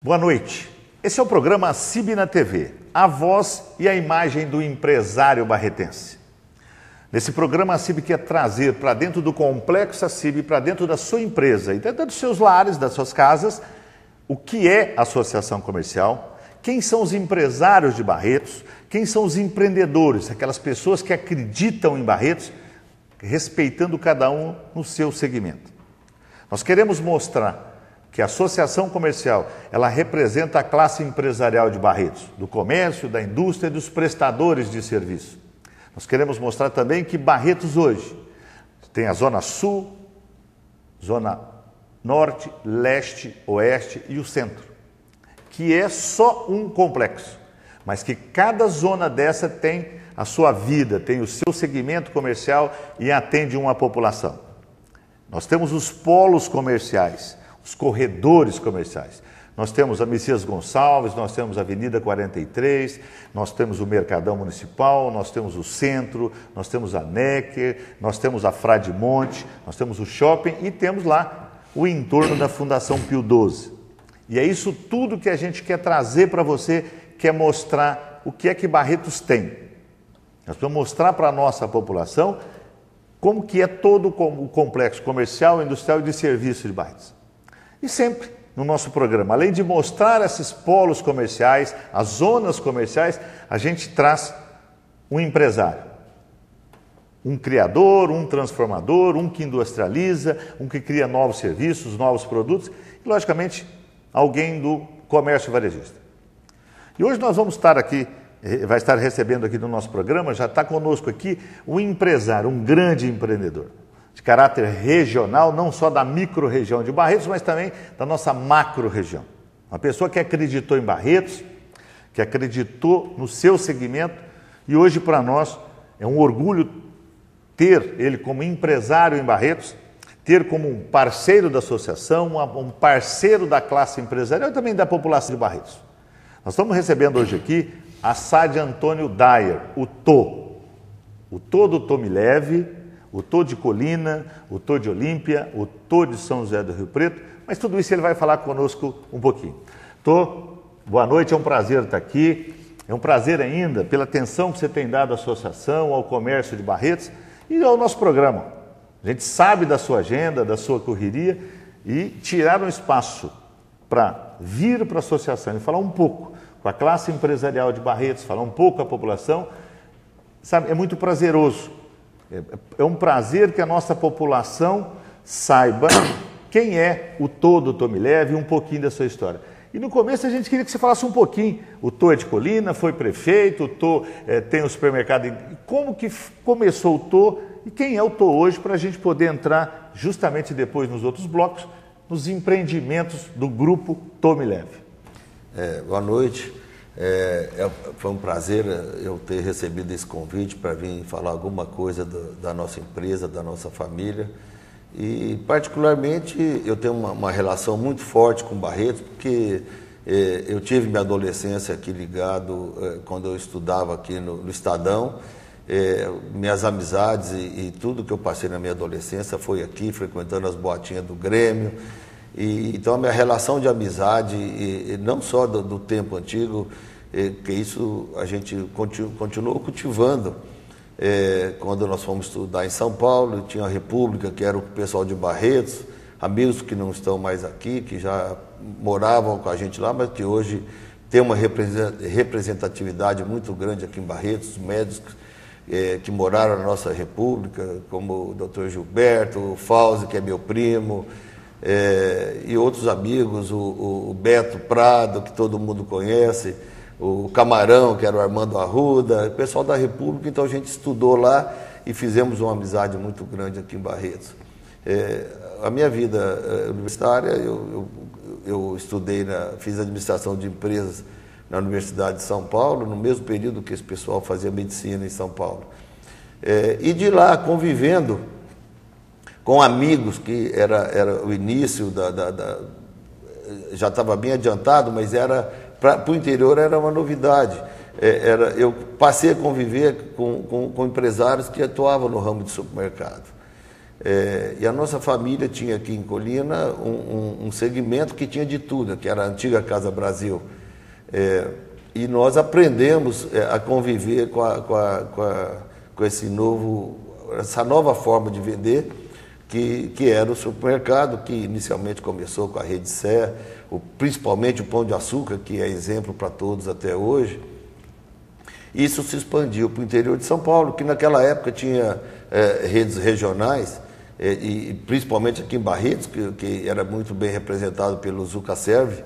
Boa noite. Esse é o programa CIB na TV, a voz e a imagem do empresário barretense. Nesse programa, a CIB quer trazer para dentro do complexo CIB, para dentro da sua empresa e dentro dos seus lares, das suas casas, o que é associação comercial, quem são os empresários de Barretos, quem são os empreendedores, aquelas pessoas que acreditam em Barretos, respeitando cada um no seu segmento. Nós queremos mostrar que a associação comercial, ela representa a classe empresarial de Barretos, do comércio, da indústria e dos prestadores de serviço. Nós queremos mostrar também que Barretos hoje tem a Zona Sul, Zona Norte, Leste, Oeste e o Centro, que é só um complexo, mas que cada zona dessa tem a sua vida, tem o seu segmento comercial e atende uma população. Nós temos os polos comerciais, os corredores comerciais. Nós temos a Messias Gonçalves, nós temos a Avenida 43, nós temos o Mercadão Municipal, nós temos o Centro, nós temos a Necker, nós temos a Frade Monte, nós temos o shopping e temos lá o entorno da Fundação Pio XII. E é isso tudo que a gente quer trazer para você, quer mostrar o que é que Barretos tem. Nós vamos mostrar para a nossa população como que é todo o complexo comercial, industrial e de serviço de Barretos. E sempre no nosso programa, além de mostrar esses polos comerciais, as zonas comerciais, a gente traz um empresário, um criador, um transformador, um que industrializa, um que cria novos serviços, novos produtos e, logicamente, alguém do comércio varejista. E hoje nós vamos estar aqui, vai estar recebendo aqui no nosso programa, já está conosco aqui um empresário, um grande empreendedor, de caráter regional, não só da micro-região de Barretos, mas também da nossa macro-região. Uma pessoa que acreditou em Barretos, que acreditou no seu segmento e hoje para nós é um orgulho ter ele como empresário em Barretos, ter como um parceiro da associação, um parceiro da classe empresarial e também da população de Barretos. Nós estamos recebendo hoje aqui Assad Antônio Dyer, o Tô do Tô Me Leve, o Tô de Colina, o Tô de Olímpia, o Tô de São José do Rio Preto, mas tudo isso ele vai falar conosco um pouquinho. Tô, boa noite, é um prazer estar aqui, é um prazer ainda pela atenção que você tem dado à associação, ao comércio de Barretos e ao nosso programa. A gente sabe da sua agenda, da sua correria e tirar um espaço para vir para a associação e falar um pouco com a classe empresarial de Barretos, falar um pouco com a população, sabe, é muito prazeroso. É um prazer que a nossa população saiba quem é o Tô do Tô Me Leve e um pouquinho da sua história. E no começo a gente queria que você falasse um pouquinho. O Tô é de Colina, foi prefeito, o Tô tem o supermercado. Como que começou o Tô e quem é o Tô hoje para a gente poder entrar justamente depois nos outros blocos, nos empreendimentos do grupo Tô Me Leve. Boa noite. Foi um prazer eu ter recebido esse convite para vir falar alguma coisa da nossa empresa, da nossa família. E, particularmente, eu tenho uma relação muito forte com Barretos, porque eu tive minha adolescência aqui ligado, quando eu estudava aqui no Estadão. Minhas amizades e tudo que eu passei na minha adolescência foi aqui, frequentando as boatinhas do Grêmio. Então, a minha relação de amizade, e não só do tempo antigo, que isso a gente continuou cultivando. Quando nós fomos estudar em São Paulo, tinha a República, que era o pessoal de Barretos, amigos que não estão mais aqui, que já moravam com a gente lá, mas que hoje tem uma representatividade muito grande aqui em Barretos, médicos que moraram na nossa República, como o Dr. Gilberto, o Fauzi, que é meu primo, e outros amigos, o Beto Prado, que todo mundo conhece, o Camarão, que era o Armando Arruda, o pessoal da República. Então a gente estudou lá e fizemos uma amizade muito grande aqui em Barretos. A minha vida universitária, eu estudei, fiz administração de empresas na Universidade de São Paulo, no mesmo período que esse pessoal fazia medicina em São Paulo. E de lá, convivendo com amigos, que era o início já estava bem adiantado, mas para o interior era uma novidade. Eu passei a conviver com empresários que atuavam no ramo de supermercado. E a nossa família tinha aqui em Colina um segmento que tinha de tudo, que era a antiga Casa Brasil. E nós aprendemos a conviver com essa nova forma de vender, que era o supermercado, que inicialmente começou com a Rede Sé, principalmente o Pão de Açúcar, que é exemplo para todos até hoje. Isso se expandiu para o interior de São Paulo, que naquela época tinha redes regionais, e principalmente aqui em Barretos, que era muito bem representado pelo Zuca Serve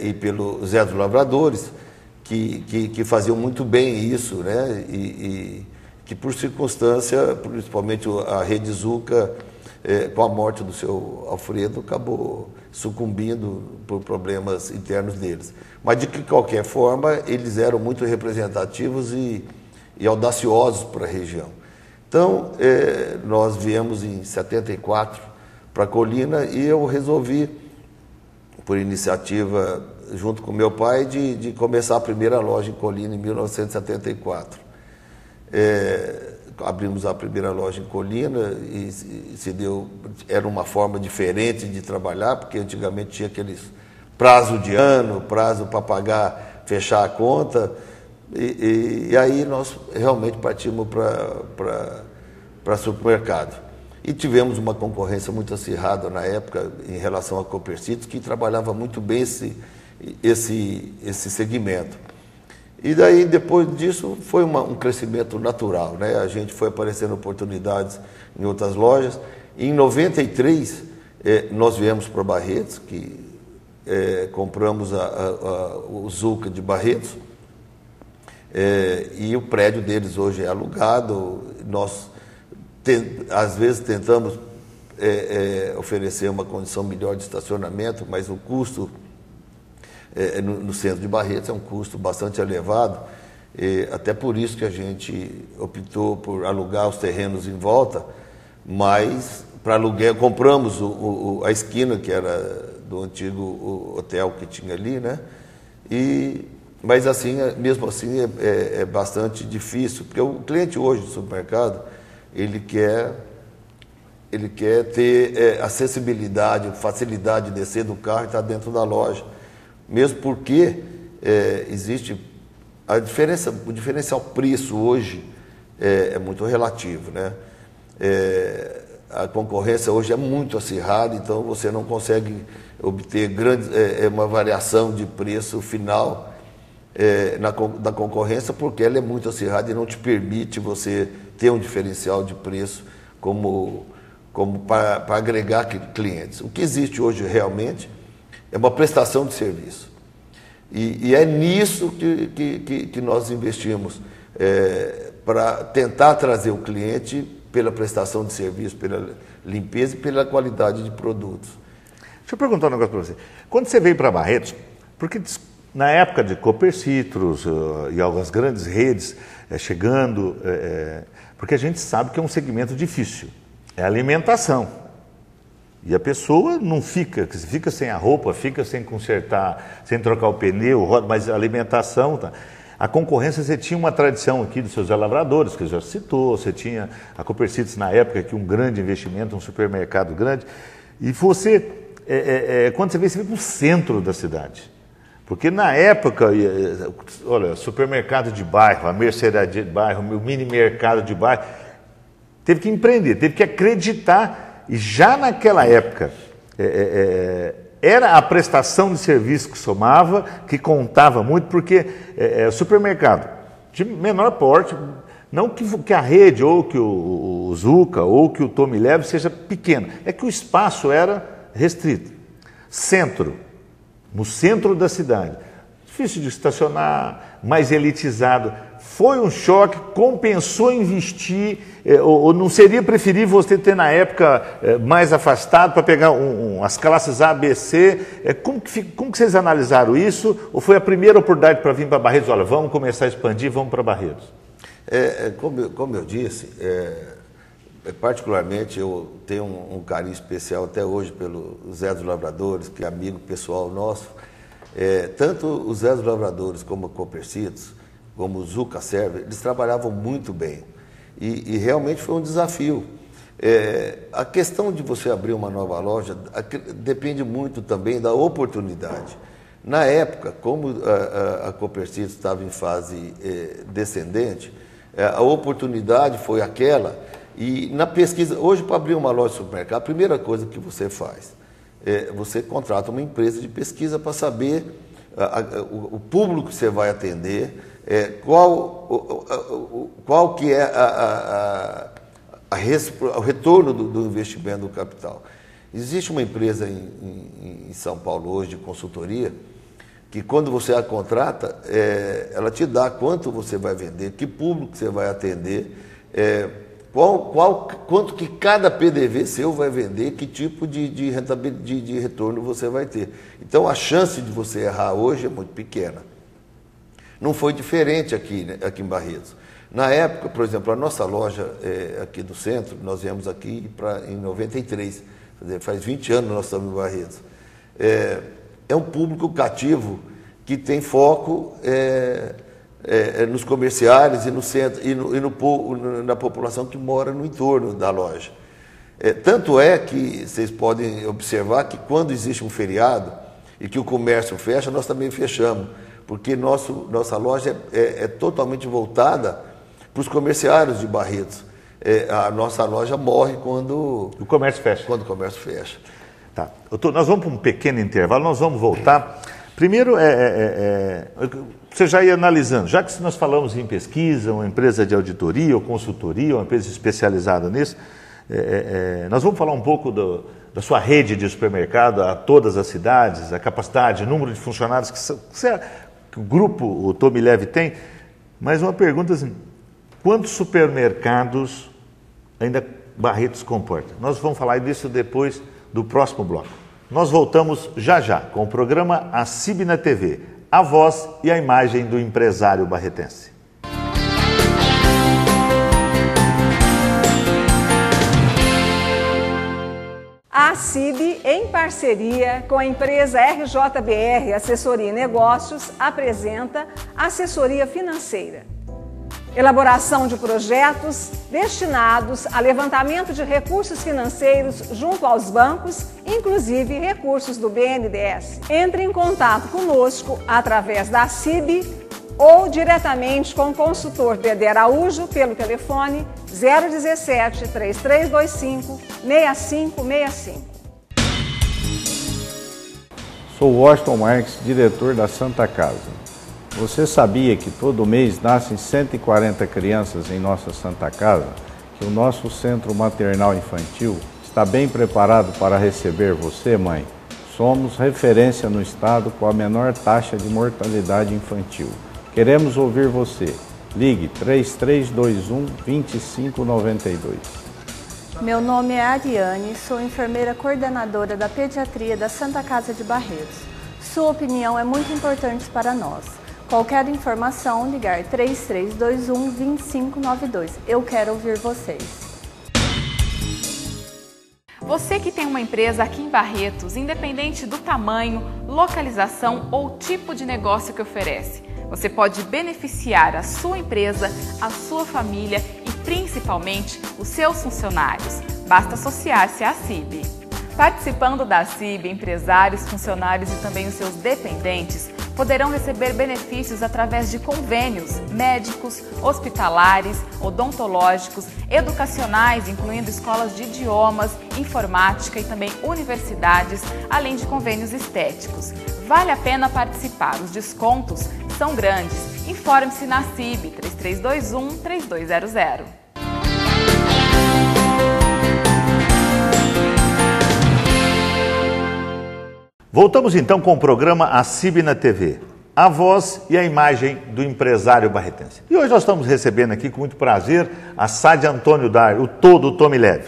e pelo Zé dos Lavradores, que faziam muito bem isso, né? E que por circunstância, principalmente a Rede Zuca, com a morte do seu Alfredo, acabou sucumbindo por problemas internos deles. Mas, de qualquer forma, eles eram muito representativos e audaciosos para a região. Então, nós viemos em 74 para Colina e eu resolvi, por iniciativa, junto com meu pai, de começar a primeira loja em Colina em 1974. Abrimos a primeira loja em Colina e era uma forma diferente de trabalhar, porque antigamente tinha aqueles prazo de ano, prazo para pagar, fechar a conta, e aí nós realmente partimos para supermercado. E tivemos uma concorrência muito acirrada na época em relação a Copercitos, que trabalhava muito bem esse segmento. E daí, depois disso, foi um crescimento natural, né? A gente foi aparecendo oportunidades em outras lojas. Em 93, nós viemos para Barretos, que compramos o Zuca de Barretos, e o prédio deles hoje é alugado. Nós, às vezes, tentamos oferecer uma condição melhor de estacionamento, mas o custo no centro de Barretos é um custo bastante elevado, até por isso que a gente optou por alugar os terrenos em volta, mas para aluguel compramos a esquina, que era do antigo hotel que tinha ali, né? Mas assim, mesmo assim é bastante difícil, porque o cliente hoje do supermercado, ele quer ter acessibilidade, facilidade de descer do carro e estar dentro da loja. Mesmo porque existe o diferencial preço hoje é muito relativo, né? A concorrência hoje é muito acirrada, então você não consegue obter uma variação de preço final da concorrência, porque ela é muito acirrada e não te permite você ter um diferencial de preço como para agregar clientes. O que existe hoje realmente é uma prestação de serviço. E é nisso que nós investimos, para tentar trazer o cliente pela prestação de serviço, pela limpeza e pela qualidade de produtos. Deixa eu perguntar um negócio para você. Quando você veio para Barretos, porque na época de Copercitos e algumas grandes redes chegando, porque a gente sabe que é um segmento difícil, é alimentação. E a pessoa não fica sem a roupa, fica sem consertar, sem trocar o pneu, mas a alimentação... Tá. A concorrência, você tinha uma tradição aqui dos seus lavradores, que já citou, você tinha a Copercitos na época, que um grande investimento, um supermercado grande, e você, quando você veio para o centro da cidade, porque na época, olha, supermercado de bairro, a mercearia de bairro, o mini mercado de bairro, teve que empreender, teve que acreditar, e já naquela época, era a prestação de serviço que somava, que contava muito, porque supermercado de menor porte, não que a rede, ou que o Zuca, ou que o Tome Leve seja pequeno, é que o espaço era restrito. No centro da cidade, difícil de estacionar, mais elitizado. Foi um choque, compensou investir, ou não seria preferível você ter na época mais afastado para pegar as classes A, B, C? Como que vocês analisaram isso? Ou foi a primeira oportunidade para vir para Barretos? Olha, vamos começar a expandir, vamos para Barretos. Como eu disse, particularmente eu tenho um carinho especial até hoje pelo Zé dos Lavradores, que é amigo pessoal nosso. Tanto o Zé dos Lavradores como o Copercitos, como o Zuca Serve, eles trabalhavam muito bem. E realmente foi um desafio, A questão de você abrir uma nova loja depende muito também da oportunidade. Na época, como a Copercito estava em fase descendente, a oportunidade foi aquela, e na pesquisa, hoje para abrir uma loja de supermercado, a primeira coisa que você faz, você contrata uma empresa de pesquisa para saber o público que você vai atender, qual que é o retorno do investimento do capital. Existe uma empresa em São Paulo hoje de consultoria que quando você a contrata, ela te dá quanto você vai vender, que público você vai atender, quanto que cada PDV seu vai vender, que tipo de rentabilidade, de retorno você vai ter. Então a chance de você errar hoje é muito pequena. Não foi diferente aqui, né, aqui em Barretos. Na época, por exemplo, a nossa loja aqui do centro, nós viemos aqui em 93, faz 20 anos nós estamos em Barretos. É um público cativo que tem foco nos comerciais e no centro e na população que mora no entorno da loja. Tanto é que vocês podem observar que quando existe um feriado e que o comércio fecha, nós também fechamos, porque nossa loja é totalmente voltada para os comerciários de Barretos. A nossa loja morre quando o comércio fecha. Quando o comércio fecha. Tá. Nós vamos para um pequeno intervalo, nós vamos voltar. Primeiro, você já ia analisando, já que nós falamos em pesquisa, uma empresa de auditoria ou consultoria, uma empresa especializada nisso, nós vamos falar um pouco da sua rede de supermercado a todas as cidades, a capacidade, o número de funcionários que o grupo, o Tomilev tem, mas uma pergunta assim, quantos supermercados ainda Barretos comporta? Nós vamos falar disso depois do próximo bloco. Nós voltamos já com o programa A CIB na TV, a voz e a imagem do empresário barretense. A CIB, em parceria com a empresa RJBR Assessoria e Negócios, apresenta Assessoria Financeira. Elaboração de projetos destinados a levantamento de recursos financeiros junto aos bancos, inclusive recursos do BNDES. Entre em contato conosco através da CIB ou diretamente com o consultor Dedé Araújo pelo telefone 017 3325 6565. Sou Washington Marques, diretor da Santa Casa. Você sabia que todo mês nascem 140 crianças em nossa Santa Casa? Que o nosso Centro Maternal Infantil está bem preparado para receber você, mãe? Somos referência no estado com a menor taxa de mortalidade infantil. Queremos ouvir você. Ligue 3321-2592. Meu nome é Ariane, sou enfermeira coordenadora da pediatria da Santa Casa de Barretos. Sua opinião é muito importante para nós. Qualquer informação, ligar 3321-2592. Eu quero ouvir vocês. Você que tem uma empresa aqui em Barretos, independente do tamanho, localização ou tipo de negócio que oferece, você pode beneficiar a sua empresa, a sua família e principalmente os seus funcionários. Basta associar-se à CIB. Participando da CIB, empresários, funcionários e também os seus dependentes poderão receber benefícios através de convênios médicos, hospitalares, odontológicos, educacionais, incluindo escolas de idiomas, informática e também universidades, além de convênios estéticos. Vale a pena participar, os descontos são grandes. Informe-se na CIB 3321-3200. Voltamos então com o programa A CIB na TV, a voz e a imagem do empresário barretense. E hoje nós estamos recebendo aqui com muito prazer a Sádia Antônio Dar, o Tomilev.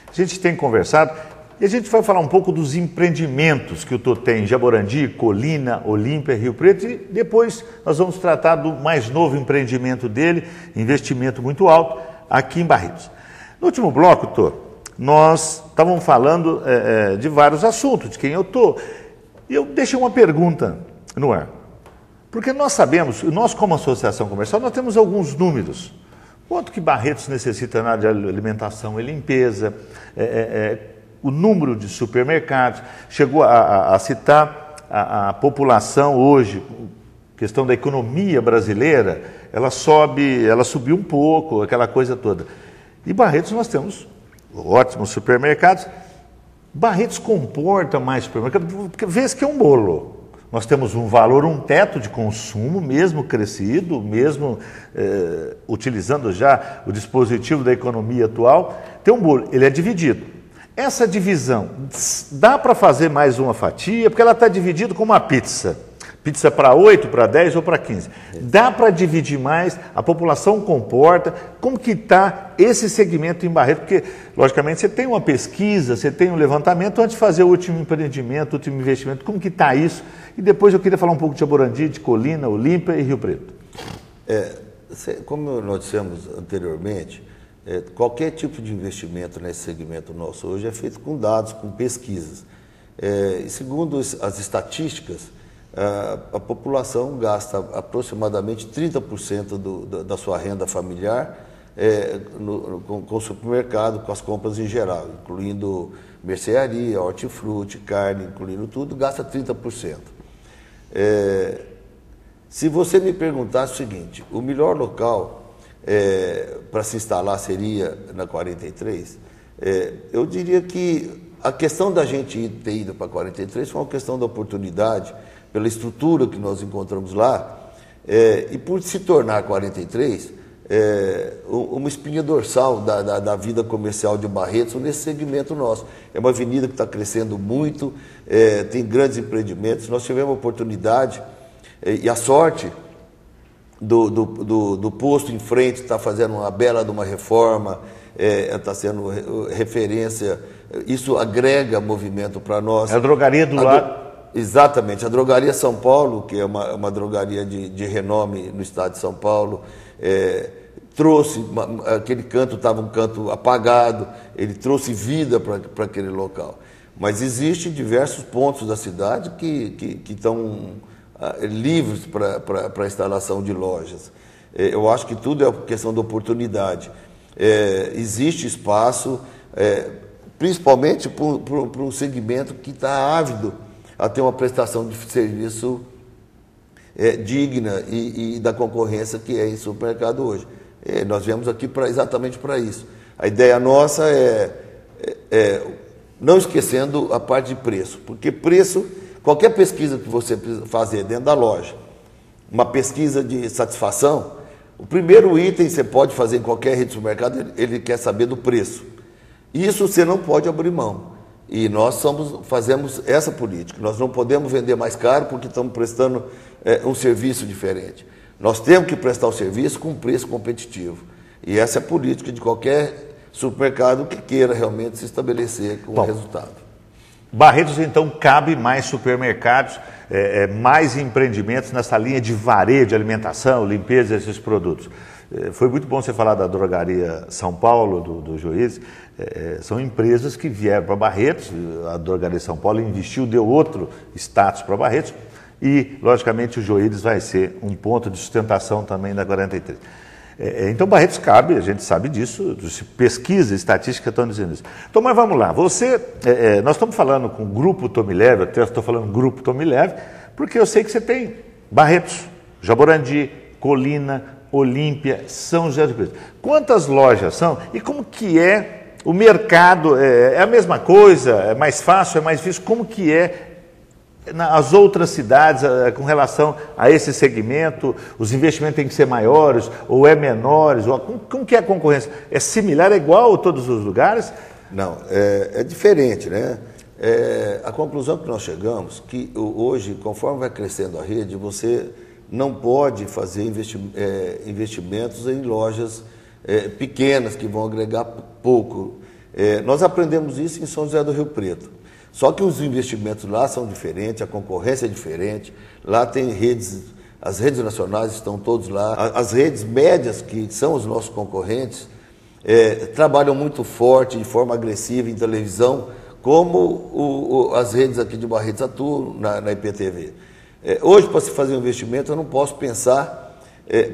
A gente tem conversado e a gente vai falar um pouco dos empreendimentos que o Tô tem em Jaborandi, Colina, Olímpia, Rio Preto, e depois nós vamos tratar do mais novo empreendimento dele, investimento muito alto, aqui em Barretos. No último bloco, Tô, nós estávamos falando de vários assuntos, de quem eu estou. E eu deixei uma pergunta no ar. Porque nós sabemos, nós como associação comercial, nós temos alguns números. quanto que Barretos necessita na área de alimentação e limpeza, o número de supermercados, chegou a citar a população hoje, questão da economia brasileira, ela subiu um pouco, aquela coisa toda. E Barretos nós temos ótimos supermercados. Barretos comporta mais supermercado, porque vê-se que é um bolo. Nós temos um valor, um teto de consumo, mesmo crescido, mesmo utilizando já o dispositivo da economia atual, tem um bolo, ele é dividido. Essa divisão, dá para fazer mais uma fatia, porque ela está dividida como uma pizza. Pizza para 8, para 10 ou para 15. Dá para dividir mais, a população comporta. Como que está esse segmento em Barretos? Porque, logicamente, você tem uma pesquisa, você tem um levantamento antes de fazer o último empreendimento, o último investimento. Como que está isso? E depois eu queria falar um pouco de Jaborandi, de Colina, Olímpia e Rio Preto. Como nós dissemos anteriormente, qualquer tipo de investimento nesse segmento nosso hoje é feito com dados, com pesquisas. E segundo as estatísticas, a população gasta aproximadamente 30% da sua renda familiar com o supermercado, com as compras em geral, incluindo mercearia, hortifruti, carne, incluindo tudo, gasta 30%. Se você me perguntasse o seguinte, o melhor local para se instalar seria na 43, eu diria que a questão da gente ter ido para 43 foi uma questão da oportunidade, pela estrutura que nós encontramos lá, e por se tornar 43, uma espinha dorsal da vida comercial de Barretos nesse segmento nosso. É uma avenida que está crescendo muito, tem grandes empreendimentos. Nós tivemos a oportunidade e a sorte do posto em frente está fazendo uma bela de uma reforma, está sendo referência, isso agrega movimento para nós. É a drogaria do lado. Exatamente, a Drogaria São Paulo, que é uma drogaria de renome no estado de São Paulo, trouxe, aquele canto estava um canto apagado, ele trouxe vida para aquele local. Mas existem diversos pontos da cidade que estão livres para a instalação de lojas. Eu acho que tudo é questão de oportunidade. Existe espaço, principalmente para um segmento que está ávido a ter uma prestação de serviço digna e da concorrência que é em supermercado hoje. Nós viemos aqui exatamente para isso. A ideia nossa não esquecendo a parte de preço, porque preço, qualquer pesquisa que você precisa fazer dentro da loja, uma pesquisa de satisfação, o primeiro item que você pode fazer em qualquer rede de supermercado, ele quer saber do preço. Isso você não pode abrir mão. E nós fazemos essa política. Nós não podemos vender mais caro porque estamos prestando um serviço diferente. Nós temos que prestar o serviço com um preço competitivo. E essa é a política de qualquer supermercado que queira realmente se estabelecer com o resultado. Barretos, então, cabe mais supermercados, mais empreendimentos nessa linha de varejo, de alimentação, limpeza desses produtos. Foi muito bom você falar da Drogaria São Paulo, do Juiz. São empresas que vieram para Barretos, a Drogaria São Paulo investiu, deu outro status para Barretos e, logicamente, o Joíris vai ser um ponto de sustentação também da 43. Então, Barretos cabe, a gente sabe disso, pesquisa, estatística estão dizendo isso. Então, mas vamos lá, nós estamos falando com o Grupo Tomileve, até estou falando Grupo Tomileve, porque eu sei que você tem Barretos, Jaborandi, Colina, Olímpia, São José do Rio Preto. Quantas lojas são e como que é o mercado? É a mesma coisa? É mais fácil? É mais difícil? Como que é nas outras cidades com relação a esse segmento? Os investimentos têm que ser maiores ou menores? Como que é a concorrência? É similar, é igual a todos os lugares? Não, é diferente, né? A conclusão que nós chegamos que hoje, conforme vai crescendo a rede, você não pode fazer investimentos em lojas pequenas que vão agregar pouco. Nós aprendemos isso em São José do Rio Preto. Só que os investimentos lá são diferentes, a concorrência é diferente. Lá tem redes, as redes nacionais estão todos lá. As redes médias, que são os nossos concorrentes, trabalham muito forte, de forma agressiva em televisão, como as redes aqui de Barretos atuam na IPTV. Hoje, para se fazer um investimento, eu não posso pensar,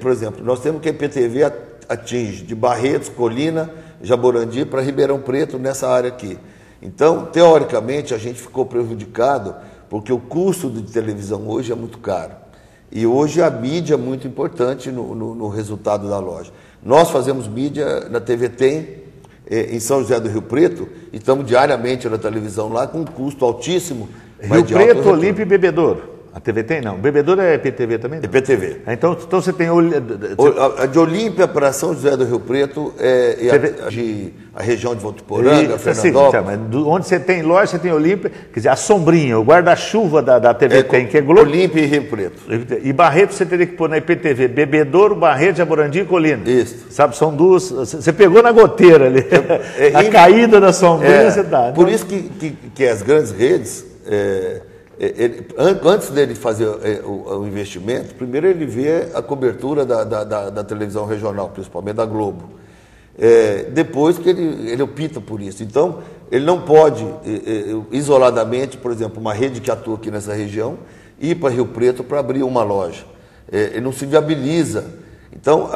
por exemplo, nós temos que a IPTV atinge de Barretos, Colina, Jaborandi para Ribeirão Preto, nessa área aqui. Então, teoricamente, a gente ficou prejudicado porque o custo de televisão hoje é muito caro. E hoje a mídia é muito importante no resultado da loja. Nós fazemos mídia na TV Tem, em São José do Rio Preto, e estamos diariamente na televisão lá com um custo altíssimo. Rio Preto, Olímpia e Bebedouro. A TV Tem não. Bebedouro é EPTV também? Não? EPTV. Então você tem... A de Olímpia para São José do Rio Preto a região de Votuporanga, Fernandópolis. Sim, mas onde você tem loja, você tem Olímpia, quer dizer, a sombrinha, o guarda-chuva da TV Tem, que é Globo. Olímpia e Rio Preto. E Barreto você teria que pôr na IPTV, Bebedouro, Barreto, Jaborandi e Colina. Isso. Sabe, são duas... Você pegou na goteira ali. A caída da sombrinha você dá. Por isso que as grandes redes... antes dele fazer o investimento, primeiro ele vê a cobertura da televisão regional, principalmente da Globo. Depois que ele opta por isso. Então, ele não pode, isoladamente, por exemplo, uma rede que atua aqui nessa região, ir para Rio Preto para abrir uma loja. Ele não se viabiliza. Então,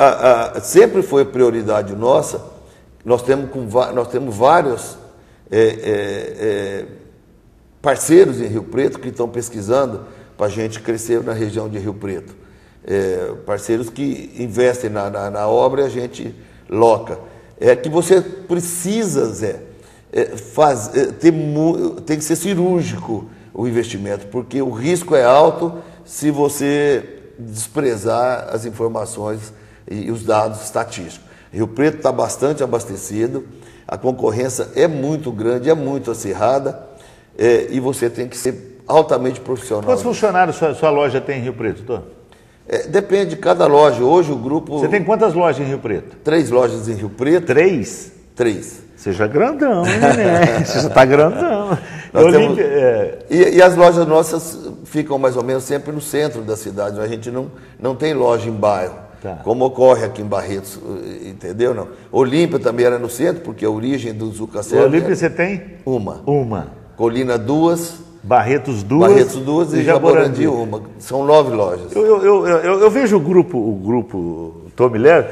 sempre foi prioridade nossa. Nós temos vários parceiros em Rio Preto que estão pesquisando para a gente crescer na região de Rio Preto. Parceiros que investem na obra e a gente loca. Que você precisa, Zé, tem que ser cirúrgico o investimento, porque o risco é alto se você desprezar as informações e os dados estatísticos. Rio Preto está bastante abastecido, a concorrência é muito grande, é muito acirrada, e você tem que ser altamente profissional. Quantos funcionários sua loja tem em Rio Preto, doutor? Depende de cada loja. Hoje o grupo... Você tem quantas lojas em Rio Preto? 3 lojas em Rio Preto. 3? 3. Seja grandão, hein, né? Você já está grandão. E as lojas nossas ficam mais ou menos sempre no centro da cidade. A gente não tem loja em bairro, como ocorre aqui em Barretos, entendeu? Não. Olímpia também era no centro, porque a origem do Zucacel... Olímpia você tem? Uma. Colina 2... Barretos 2 e Jaborandi 1. São 9 lojas. Eu vejo o grupo Tommy Leve,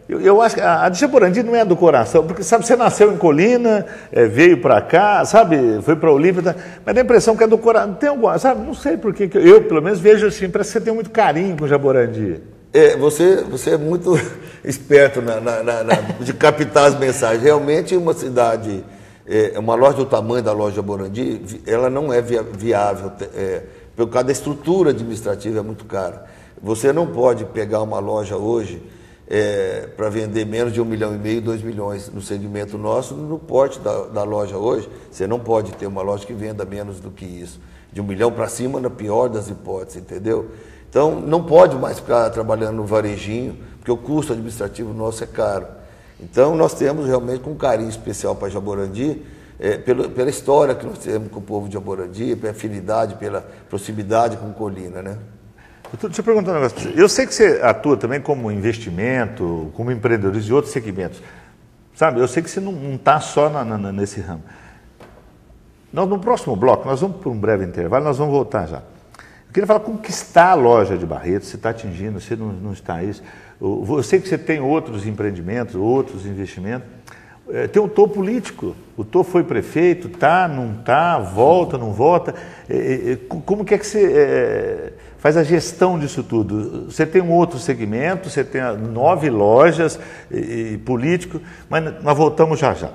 eu acho que a de Jaborandi não é do coração, porque, sabe, você nasceu em Colina, veio para cá, sabe, foi para Olímpia, mas dá a impressão que é do coração. Tem alguma, sabe, não sei por que eu, pelo menos, vejo assim, parece que você tem muito carinho com o Jaborandi. Você é muito esperto de captar as mensagens. Realmente, uma cidade... uma loja do tamanho da loja Jaborandi, ela não é viável, por causa da estrutura administrativa é muito cara. Você não pode pegar uma loja hoje para vender menos de 1,5 milhão, 2 milhões no segmento nosso, no porte da loja hoje, você não pode ter uma loja que venda menos do que isso. De 1 milhão para cima, na pior das hipóteses, entendeu? Então, não pode mais ficar trabalhando no varejinho, porque o custo administrativo nosso é caro. Então, nós temos realmente um carinho especial para Jaborandi, pela história que nós temos com o povo de Jaborandi, pela afinidade, pela proximidade com Colina, né? Deixa eu perguntar um negócio para você. Eu sei que você atua também como investimento, como empreendedor de outros segmentos. Sabe, eu sei que você não está só nesse ramo. No próximo bloco, nós vamos por um breve intervalo, nós vamos voltar já. Eu queria falar como que está a loja de Barretos, se está atingindo, se não está isso. Eu sei que você tem outros empreendimentos, outros investimentos. Tem o Tô político. O Tô foi prefeito, tá, não tá, volta, não volta. Como que é que você faz a gestão disso tudo? Você tem um outro segmento, você tem 9 lojas, político, mas nós voltamos já já.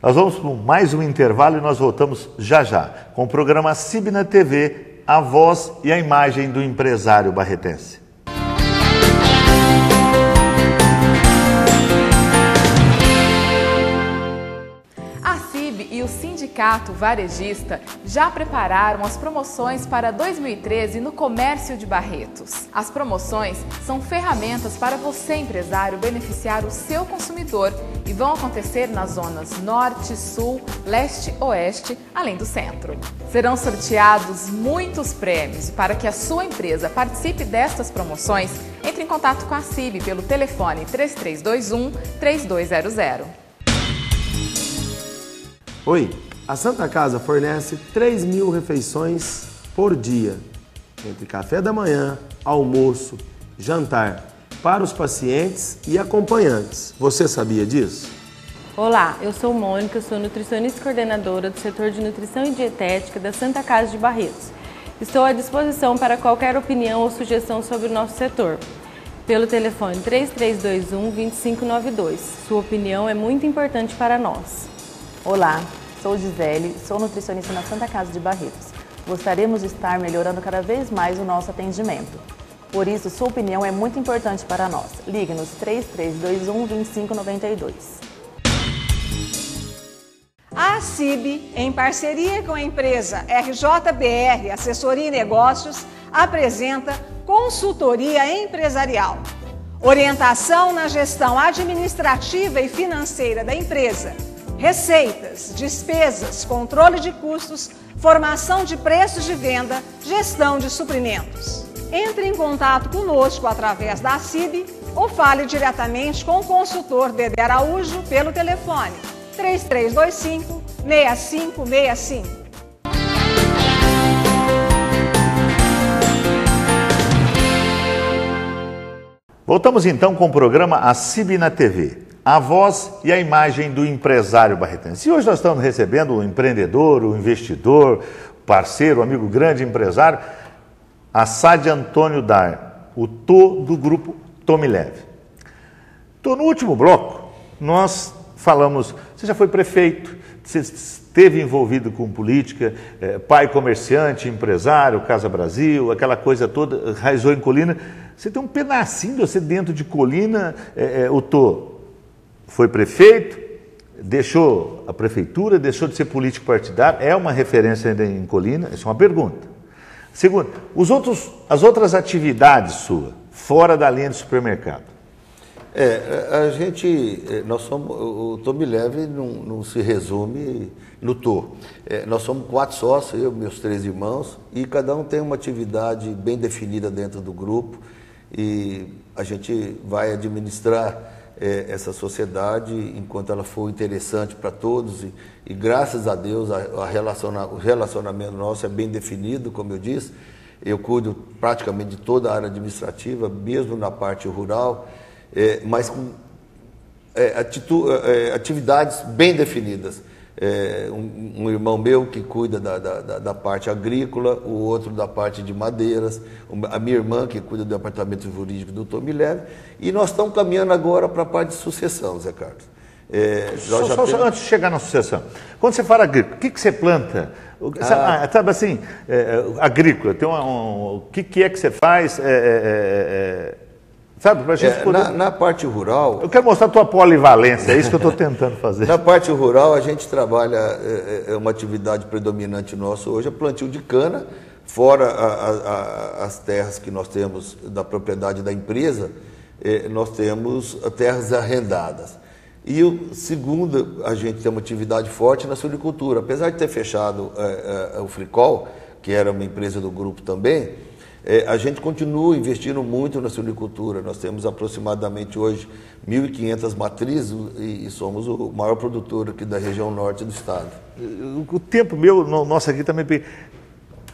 Nós vamos para mais um intervalo e nós voltamos já já, com o programa CIB na TV, a voz e a imagem do empresário barretense. E o Sindicato Varejista já prepararam as promoções para 2013 no comércio de Barretos. As promoções são ferramentas para você, empresário, beneficiar o seu consumidor e vão acontecer nas zonas Norte, Sul, Leste, Oeste, além do Centro. Serão sorteados muitos prêmios. Para que a sua empresa participe destas promoções, entre em contato com a CIB pelo telefone 3321-3200. Oi, a Santa Casa fornece 3.000 refeições por dia, entre café da manhã, almoço, jantar. para os pacientes e acompanhantes. Você sabia disso? Olá, eu sou Mônica, sou nutricionista e coordenadora do setor de nutrição e dietética da Santa Casa de Barretos. Estou à disposição para qualquer opinião ou sugestão sobre o nosso setor, pelo telefone 3321-2592. Sua opinião é muito importante para nós. Olá, sou Gisele, sou nutricionista na Santa Casa de Barretos. Gostaríamos de estar melhorando cada vez mais o nosso atendimento. Por isso, sua opinião é muito importante para nós. Ligue-nos 3321-2592. A CIB, em parceria com a empresa RJBR Assessoria e Negócios, apresenta Consultoria Empresarial. Orientação na gestão administrativa e financeira da empresa, receitas, despesas, controle de custos, formação de preços de venda, gestão de suprimentos. Entre em contato conosco através da CIB ou fale diretamente com o consultor Dedé Araújo pelo telefone 3325-6565. Voltamos então com o programa A CIB na TV, a voz e a imagem do empresário barretense. E hoje nós estamos recebendo o empreendedor, o investidor, parceiro, amigo grande empresário, Assad Antônio Dar, o Tô do grupo Tomileve. Tô, no último bloco, nós falamos, você já foi prefeito, você esteve envolvido com política, pai comerciante, empresário, Casa Brasil, aquela coisa toda, raizou em Colina. Você tem um pedacinho de você dentro de Colina, o Tô foi prefeito, deixou a prefeitura, deixou de ser político partidário, é uma referência ainda em Colina, isso é uma pergunta. Segundo, as outras atividades suas, fora da linha de supermercado. O Tomileve não se resume no Tô. Nós somos 4 sócios, eu e meus 3 irmãos, e cada um tem uma atividade bem definida dentro do grupo, e a gente vai administrar essa sociedade enquanto ela for interessante para todos, e graças a Deus o relacionamento nosso é bem definido, como eu disse. Eu cuido praticamente de toda a área administrativa, mesmo na parte rural, mas com atividades bem definidas. Um irmão meu que cuida da parte agrícola, o outro da parte de madeiras, a minha irmã que cuida do departamento jurídico do Tomileve, e nós estamos caminhando agora para a parte de sucessão, Zé Carlos. Antes de chegar na sucessão, quando você fala agrícola, o que você planta? Sabe assim, agrícola, tem o que é que você faz? Sabe, pra gente poder... na parte rural... Eu quero mostrar a tua polivalência, é isso que eu estou tentando fazer. Na parte rural, a gente trabalha, uma atividade predominante nossa hoje, é plantio de cana, fora as terras que nós temos da propriedade da empresa, nós temos terras arrendadas. E segundo, a gente tem uma atividade forte na suinicultura. Apesar de ter fechado o Fricol, que era uma empresa do grupo também, a gente continua investindo muito na suinicultura. Nós temos aproximadamente hoje 1.500 matrizes e somos o maior produtor aqui da região norte do estado. O tempo meu, nosso aqui também...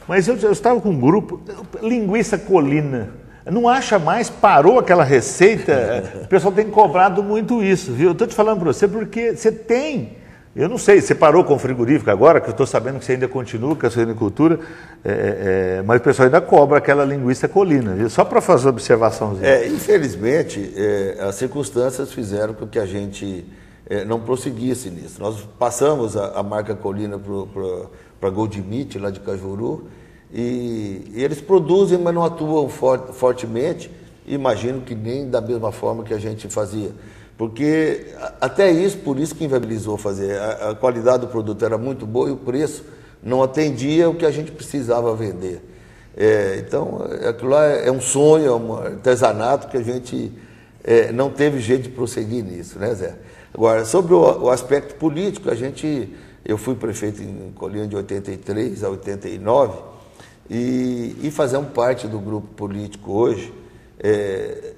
Mas eu estava com um grupo, linguiça Colina. Não acha mais, parou aquela receita, o pessoal tem cobrado muito isso, viu? Eu estou te falando para você porque você tem, eu não sei, você parou com o frigorífico agora, que eu estou sabendo que você ainda continua com a suinicultura, mas o pessoal ainda cobra aquela linguiça Colina, viu? Só para fazer uma observaçãozinha. Infelizmente, as circunstâncias fizeram com que a gente não prosseguisse nisso. Nós passamos a marca Colina para Gold Meat, lá de Cajuru, e eles produzem, mas não atuam fortemente, imagino que nem da mesma forma que a gente fazia, porque até isso, por isso que inviabilizou fazer, a qualidade do produto era muito boa e o preço não atendia o que a gente precisava vender. Então, aquilo lá é um sonho, é um artesanato que a gente não teve jeito de prosseguir nisso, né, Zé? Agora, sobre o aspecto político, eu fui prefeito em Colina de 83 a 89, e fazemos parte do grupo político hoje.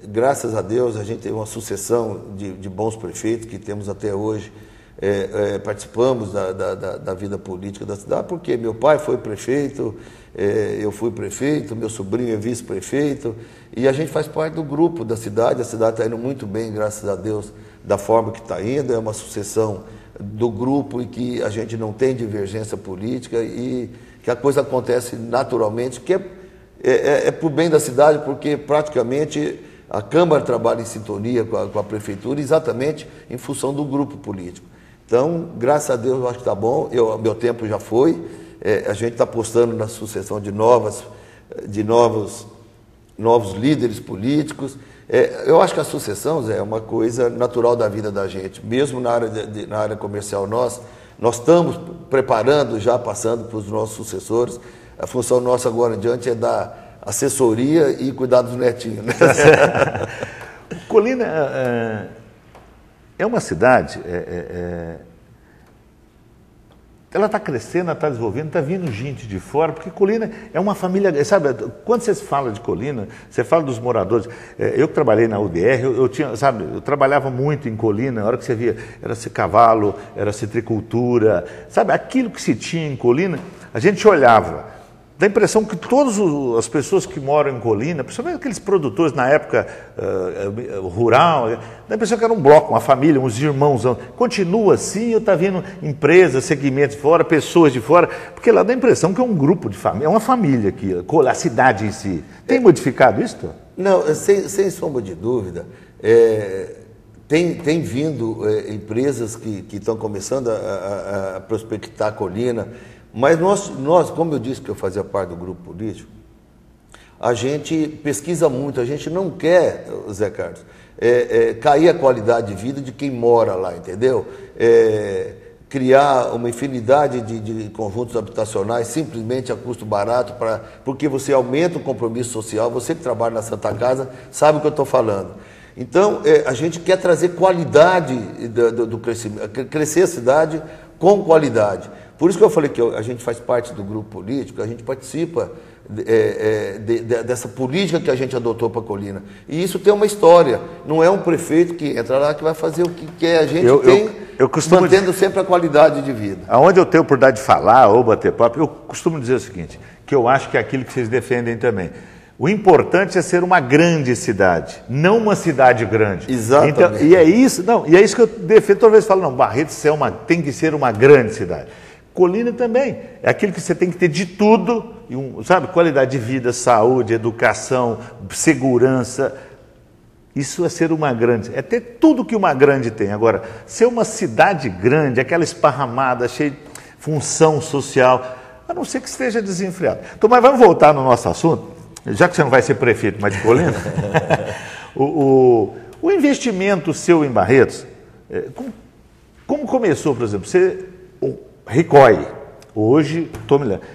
Graças a Deus a gente teve uma sucessão de bons prefeitos que temos até hoje, participamos da vida política da cidade, porque meu pai foi prefeito, eu fui prefeito, meu sobrinho é vice-prefeito, e a gente faz parte do grupo da cidade. A cidade está indo muito bem, graças a Deus, da forma que está indo. É uma sucessão do grupo e que a gente não tem divergência política e que a coisa acontece naturalmente, que é por bem da cidade, porque praticamente a Câmara trabalha em sintonia com a Prefeitura exatamente em função do grupo político. Então, graças a Deus, eu acho que está bom. Meu tempo já foi. A gente está apostando na sucessão de novos líderes políticos. Eu acho que a sucessão, Zé, é uma coisa natural da vida da gente. Mesmo na área comercial, nós estamos preparando, já passando para os nossos sucessores. A função nossa agora em diante é dar assessoria e cuidar dos netinhos. Né? Colina é uma cidade... ela está crescendo, ela está desenvolvendo, está vindo gente de fora, porque Colina é uma família, sabe, quando você fala de Colina, você fala dos moradores. Eu que trabalhei na UDR, eu trabalhava muito em Colina. A hora que você via, era-se cavalo, era citricultura, sabe, aquilo que se tinha em Colina, a gente olhava. Dá a impressão que todas as pessoas que moram em Colina, principalmente aqueles produtores na época rural, dá a impressão que era um bloco, uma família, uns irmãos. Continua assim, ou está vindo empresas, segmentos de fora, pessoas de fora, porque lá dá a impressão que é um grupo de família, é uma família aqui, a cidade em si. Tem modificado isso? Não, sem sombra de dúvida. Tem vindo empresas que estão começando a prospectar Colina. Mas nós, como eu disse que eu fazia parte do grupo político, a gente pesquisa muito, a gente não quer, Zé Carlos, cair a qualidade de vida de quem mora lá, entendeu? Criar uma infinidade de conjuntos habitacionais simplesmente a custo barato, porque você aumenta o compromisso social. Você que trabalha na Santa Casa sabe o que eu estou falando. Então, a gente quer trazer qualidade do crescimento, crescer a cidade com qualidade. Por isso que eu falei que a gente faz parte do grupo político, a gente participa dessa política que a gente adotou para Colina. E isso tem uma história. Não é um prefeito que entra lá que vai fazer o que quer. A gente mantendo sempre a qualidade de vida. Aonde eu tenho a oportunidade de falar ou bater papo, eu costumo dizer o seguinte, que eu acho que é aquilo que vocês defendem também. O importante é ser uma grande cidade, não uma cidade grande. Exatamente. Então, e é isso que eu defendo. Toda vez que falo, não, Barretos tem que ser uma grande cidade. Colina também, é aquilo que você tem que ter de tudo, sabe, qualidade de vida, saúde, educação, segurança. Isso é ser uma grande, é ter tudo que uma grande tem. Agora, ser uma cidade grande, aquela esparramada, cheia de função social, a não ser que esteja desenfreado. Então, mas vamos voltar no nosso assunto, já que você não vai ser prefeito, mas de Colina. o investimento seu em Barretos, como começou, por exemplo, Ricói, hoje, estou me lembrando,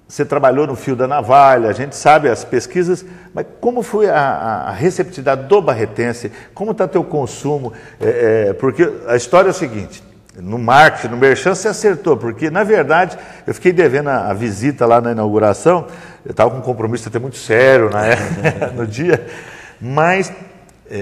você trabalhou no fio da navalha, a gente sabe as pesquisas, mas como foi a receptividade do barretense, como está teu consumo, porque a história é o seguinte, no marketing, no merchan, você acertou, porque, na verdade, eu fiquei devendo a visita lá na inauguração, eu estava com um compromisso até muito sério no dia, mas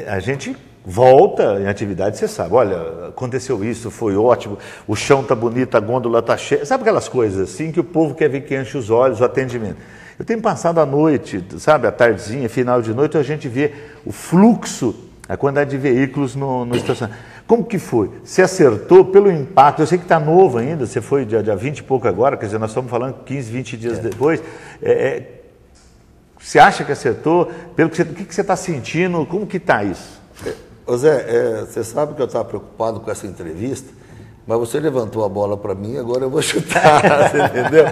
a gente volta em atividade, você sabe, olha, aconteceu isso, foi ótimo, o chão está bonito, a gôndola está cheia, sabe aquelas coisas assim que o povo quer ver que enche os olhos, o atendimento. Eu tenho passado a noite, sabe, a tardezinha, final de noite, a gente vê o fluxo, a quantidade de veículos no estacionamento. Como que foi? Você acertou pelo impacto, eu sei que está novo ainda, você foi dia 20 e pouco agora, quer dizer, nós estamos falando 15, 20 dias depois, você acha que acertou? O que você está sentindo? Como que está isso? Ô Zé, você sabe que eu estava preocupado com essa entrevista, mas você levantou a bola para mim, agora eu vou chutar, você entendeu?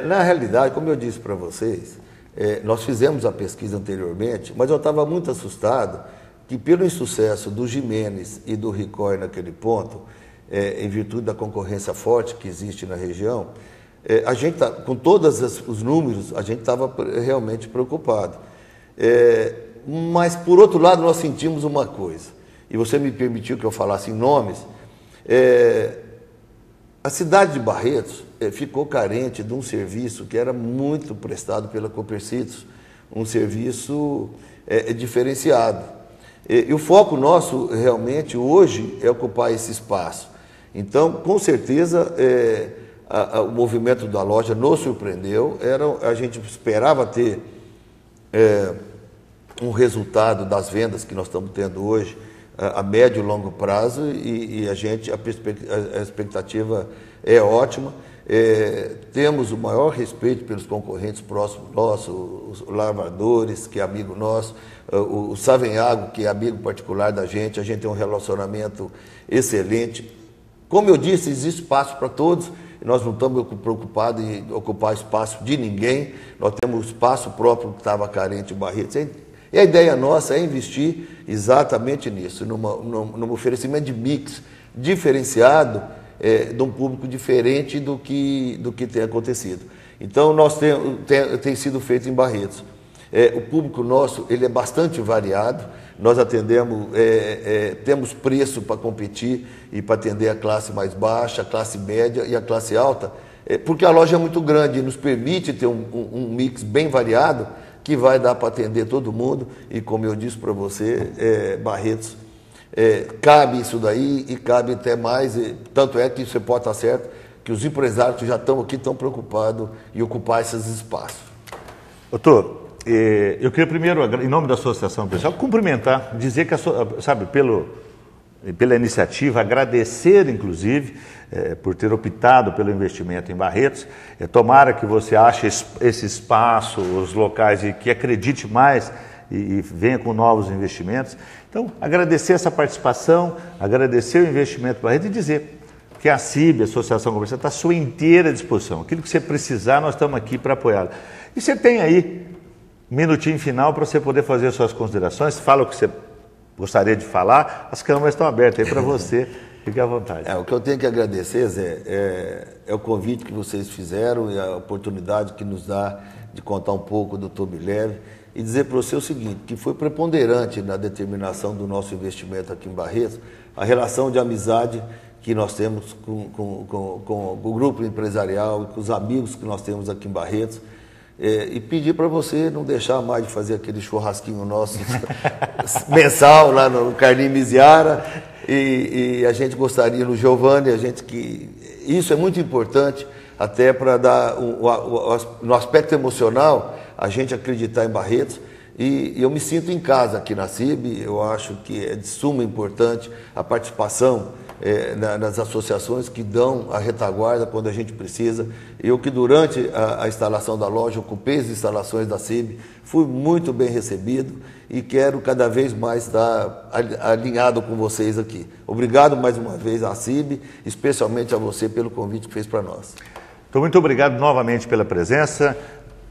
Na realidade, como eu disse para vocês, nós fizemos a pesquisa anteriormente, mas eu estava muito assustado que pelo insucesso do Jimenez e do Ricói naquele ponto, em virtude da concorrência forte que existe na região, a gente com todos os números, a gente estava realmente preocupado. Mas, por outro lado, nós sentimos uma coisa, e você me permitiu que eu falasse em nomes, a cidade de Barretos ficou carente de um serviço que era muito prestado pela Copercitos, um serviço diferenciado. E o foco nosso, realmente, hoje, é ocupar esse espaço. Então, com certeza, o movimento da loja nos surpreendeu. A gente esperava ter um resultado das vendas que nós estamos tendo hoje a médio e longo prazo e a expectativa é ótima. Temos o maior respeito pelos concorrentes próximos nossos, os lavradores, que é amigo nosso, o Savenhago, que é amigo particular da gente tem um relacionamento excelente. Como eu disse, existe espaço para todos, nós não estamos preocupados em ocupar espaço de ninguém, nós temos espaço próprio que estava carente em Barretos. E a ideia nossa é investir exatamente nisso, num oferecimento de mix diferenciado, de um público diferente do que tem acontecido. Então, tem sido feito em Barretos. O público nosso ele é bastante variado, nós atendemos, temos preço para competir e para atender a classe mais baixa, a classe média e a classe alta, porque a loja é muito grande e nos permite ter um mix bem variado que vai dar para atender todo mundo e, como eu disse para você, Barretos, cabe isso daí e cabe até mais, tanto é que você pode estar certo que os empresários que já estão aqui estão preocupados em ocupar esses espaços. Doutor, eu queria primeiro, em nome da Associação Empresarial, cumprimentar, dizer que, sabe, pela iniciativa, agradecer, inclusive, por ter optado pelo investimento em Barretos. Tomara que você ache esse espaço, os locais, e que acredite mais e venha com novos investimentos. Então, agradecer essa participação, agradecer o investimento em Barretos e dizer que a CIB, a Associação Comercial, está à sua inteira disposição. Aquilo que você precisar, nós estamos aqui para apoiá-lo. E você tem aí um minutinho final para você poder fazer suas considerações, fala o que você gostaria de falar, as câmeras estão abertas aí para você, fique à vontade. O que eu tenho que agradecer, Zé, é o convite que vocês fizeram e a oportunidade que nos dá de contar um pouco do Tobileve e dizer para você o seguinte, que foi preponderante na determinação do nosso investimento aqui em Barretos, a relação de amizade que nós temos com o grupo empresarial e com os amigos que nós temos aqui em Barretos, e pedir para você não deixar mais de fazer aquele churrasquinho nosso mensal lá no Carlinhos Miziara, e a gente gostaria, no Giovanni, isso é muito importante até para dar no aspecto emocional, a gente acreditar em Barretos, e eu me sinto em casa aqui na CIB. Eu acho que é de suma importância a participação nas associações que dão a retaguarda quando a gente precisa. Eu que durante a instalação da loja, ocupei as instalações da CIB, fui muito bem recebido e quero cada vez mais estar alinhado com vocês aqui. Obrigado mais uma vez à CIB, especialmente a você pelo convite que fez para nós. Então, muito obrigado novamente pela presença.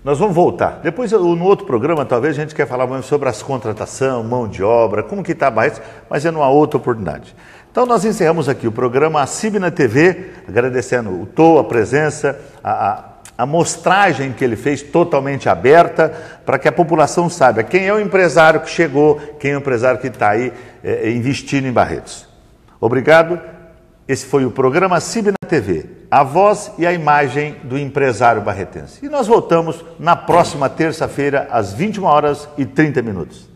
Nós vamos voltar. Depois, no outro programa, talvez a gente quer falar mais sobre as contratação, mão de obra, como que está Barretos, mas é numa outra oportunidade. Então, nós encerramos aqui o programa CIB na TV, agradecendo o Tô, a presença, a mostragem que ele fez totalmente aberta, para que a população saiba quem é o empresário que chegou, quem é o empresário que está aí investindo em Barretos. Obrigado. Esse foi o programa CIB na TV, a voz e a imagem do empresário barretense. E nós voltamos na próxima terça-feira, às 21h30.